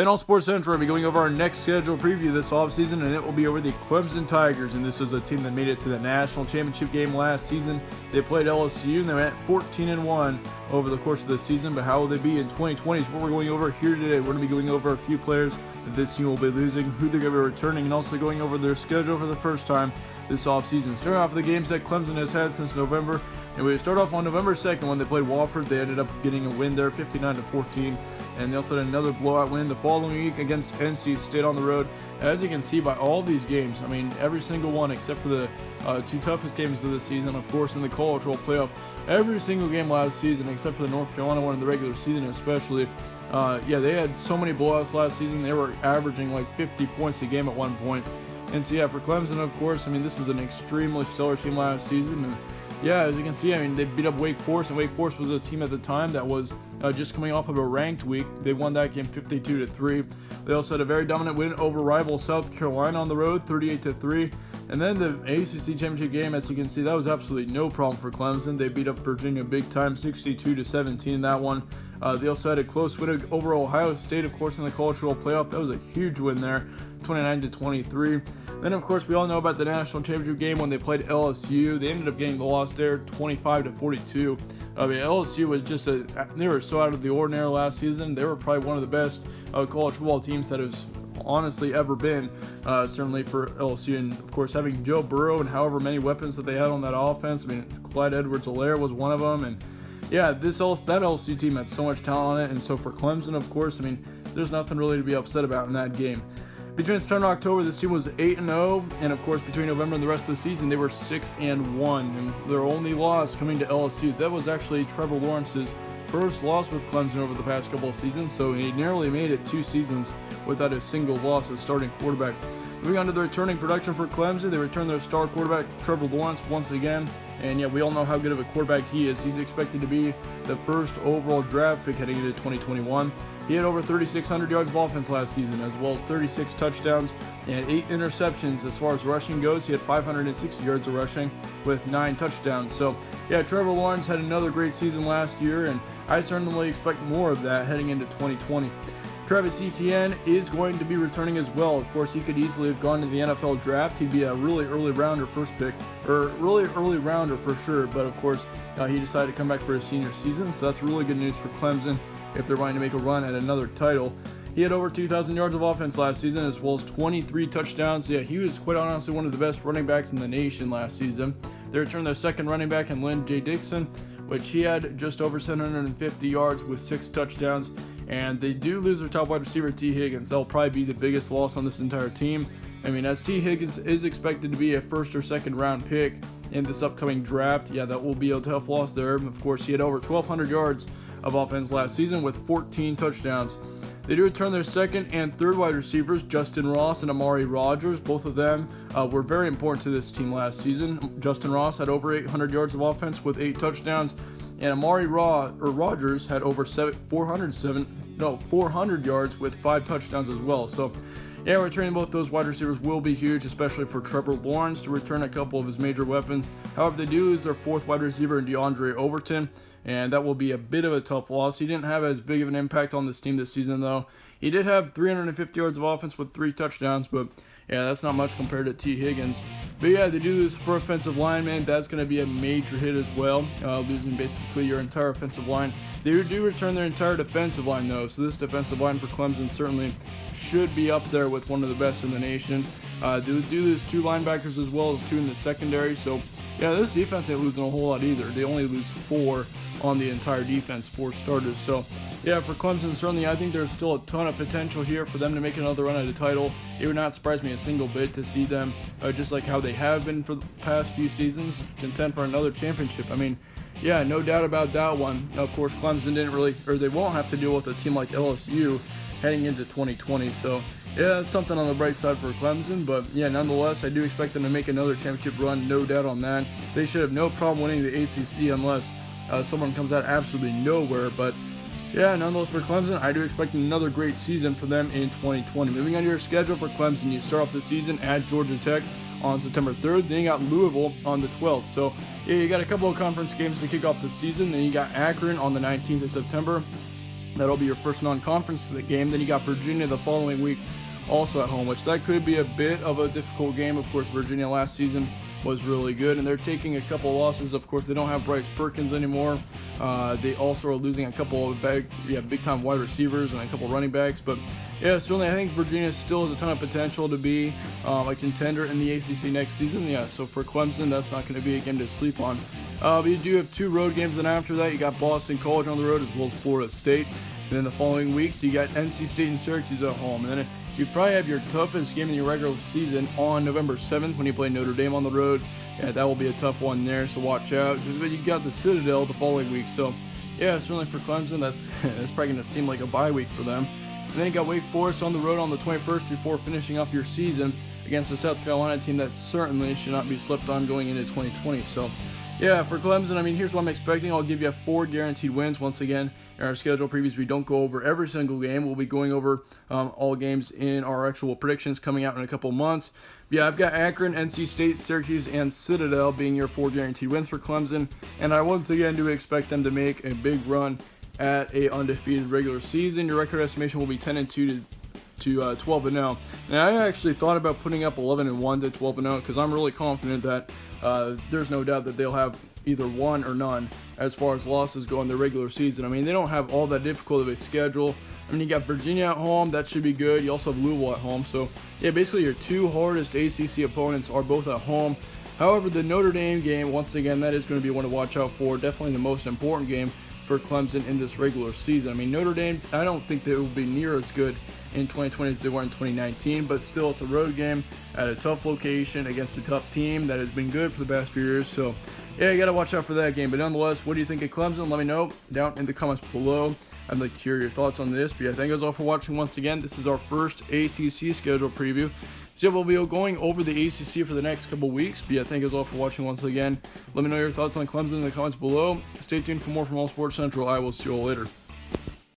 In All Sports Central, we'll be going over our next schedule preview this offseason, and it will be over the Clemson Tigers. And this is a team that made it to the national championship game last season. They played LSU, and they went 14-1 over the course of the season. But how will they be in 2020 is what we're going over here today. We're going to be going over a few players that this team will be losing, who they're going to be returning, and also going over their schedule for the first time this offseason. Starting off with the games that Clemson has had since November. And we start off on November 2nd when they played Wofford. They ended up getting a win there, 59-14. And they also had another blowout win the following week against NC State on the road. And as you can see by all these games, I mean, every single one except for the two toughest games of the season, of course, in the College World Playoff. Every single game last season, except for the North Carolina one in the regular season especially. They had so many blowouts last season. They were averaging like 50 points a game at one point. And so, for Clemson, of course, I mean, this is an extremely stellar team last season. And as you can see, I mean, they beat up Wake Forest, and Wake Forest was a team at the time that was just coming off of a ranked week. They won that game 52-3. They also had a very dominant win over rival South Carolina on the road, 38-3. And then the ACC championship game, as you can see, that was absolutely no problem for Clemson. They beat up Virginia big time, 62-17 in that one. They also had a close win over Ohio State, of course, in the College World Playoff. That was a huge win there, 29-23. Then, of course, we all know about the national championship game when they played LSU. They ended up getting the loss there, 25-42. LSU was just they were so out of the ordinary last season. They were probably one of the best college football teams that has honestly ever been, certainly for LSU. And, of course, having Joe Burrow and however many weapons that they had on that offense. I mean, Clyde Edwards-Helaire was one of them. And, that LSU team had so much talent on it. And so for Clemson, of course, I mean, there's nothing really to be upset about in that game. Between September and October, this team was 8-0, and of course, between November and the rest of the season, they were 6-1, and their only loss coming to LSU, that was actually Trevor Lawrence's first loss with Clemson over the past couple of seasons, so he nearly made it 2 seasons without a single loss as starting quarterback. Moving on to the returning production for Clemson, they returned their star quarterback, Trevor Lawrence, once again, and we all know how good of a quarterback he is. He's expected to be the first overall draft pick heading into 2021. He had over 3,600 yards of offense last season, as well as 36 touchdowns and 8 interceptions. As far as rushing goes, he had 560 yards of rushing with 9 touchdowns. So, Trevor Lawrence had another great season last year, and I certainly expect more of that heading into 2020. Travis Etienne is going to be returning as well. Of course, he could easily have gone to the NFL draft. He'd be a really early rounder first pick, or really early rounder for sure. But of course, he decided to come back for his senior season, so that's really good news for Clemson if they're wanting to make a run at another title. He had over 2,000 yards of offense last season, as well as 23 touchdowns. He was quite honestly one of the best running backs in the nation last season. They returned their second running back in Lynn J. Dixon, which he had just over 750 yards with 6 touchdowns. And they do lose their top wide receiver, T. Higgins. That'll probably be the biggest loss on this entire team. I mean, as T. Higgins is expected to be a first or second round pick in this upcoming draft, that will be a tough loss there. Of course, he had over 1,200 yards of offense last season with 14 touchdowns. They do return their second and third wide receivers, Justin Ross and Amari Rogers. Both of them were very important to this team last season. Justin Ross had over 800 yards of offense with 8 touchdowns, and Amari Rogers had over 400 yards with 5 touchdowns as well. So, returning both those wide receivers will be huge, especially for Trevor Lawrence to return a couple of his major weapons. However, they do lose their 4th wide receiver in DeAndre Overton, and that will be a bit of a tough loss. He didn't have as big of an impact on this team this season, though. He did have 350 yards of offense with 3 touchdowns, but that's not much compared to T. Higgins. But they do lose for offensive lineman. That's going to be a major hit as well, losing basically your entire offensive line. They do return their entire defensive line, though, so this defensive line for Clemson certainly should be up there with one of the best in the nation. They do lose 2 linebackers as well as 2 in the secondary, so this defense ain't losing a whole lot either. They only lose 4 on the entire defense, 4 starters. So, for Clemson, certainly I think there's still a ton of potential here for them to make another run at a title. It would not surprise me a single bit to see them, just like how they have been for the past few seasons, contend for another championship. I mean, no doubt about that one. Of course, Clemson they won't have to deal with a team like LSU heading into 2020. So, that's something on the bright side for Clemson, but nonetheless, I do expect them to make another championship run, no doubt on that. They should have no problem winning the ACC unless someone comes out absolutely nowhere, but nonetheless for Clemson, I do expect another great season for them in 2020. Moving on to your schedule for Clemson, you start off the season at Georgia Tech on September 3rd, then you got Louisville on the 12th, so you got a couple of conference games to kick off the season, then you got Akron on the 19th of September, That'll be your first non-conference game. Then you got Virginia the following week, also at home, which that could be a bit of a difficult game. Of course, Virginia last season was really good, and they're taking a couple losses. Of course, they don't have Bryce Perkins anymore. They also are losing a couple of big-time wide receivers and a couple running backs. But yeah, certainly I think Virginia still has a ton of potential to be a contender in the ACC next season. Yeah, so for Clemson, that's not going to be a game to sleep on. But you do have 2 road games, and after that, you got Boston College on the road as well as Florida State. And then the following weeks, you got NC State and Syracuse at home. And then you probably have your toughest game in your regular season on November 7th when you play Notre Dame on the road. Yeah, that will be a tough one there, so watch out. But you got the Citadel the following week. So, yeah, certainly for Clemson, that's probably going to seem like a bye week for them. And then you got Wake Forest on the road on the 21st before finishing off your season against the South Carolina team that certainly should not be slept on going into 2020. So, yeah, for Clemson, I mean, here's what I'm expecting. I'll give you 4 guaranteed wins. Once again, in our schedule previews, we don't go over every single game. We'll be going over all games in our actual predictions coming out in a couple months. Yeah, I've got Akron, NC State, Syracuse, and Citadel being your 4 guaranteed wins for Clemson. And I once again do expect them to make a big run at a undefeated regular season. Your record estimation will be 10-2 to 12-0. And I actually thought about putting up 11-1 to 12-0 because I'm really confident that there's no doubt that they'll have either one or none as far as losses go in the regular season. I mean, they don't have all that difficult of a schedule. I mean, you got Virginia at home, that should be good. You also have Louisville at home. So, yeah, basically your 2 hardest ACC opponents are both at home. However, the Notre Dame game, once again, that is going to be one to watch out for. Definitely the most important game for Clemson in this regular season. I mean, Notre Dame, I don't think they will be near as good in 2020 as they were in 2019, but still it's a road game at a tough location against a tough team that has been good for the past few years. So yeah, you got to watch out for that game. But nonetheless, what do you think of Clemson? Let me know down in the comments below. I'd like to hear your thoughts on this. But yeah, thank you guys all for watching once again. This is our first ACC schedule preview. So yeah, we'll be going over the ACC for the next couple weeks. But yeah, thank you guys all for watching once again. Let me know your thoughts on Clemson in the comments below. Stay tuned for more from All Sports Central. I will see you all later.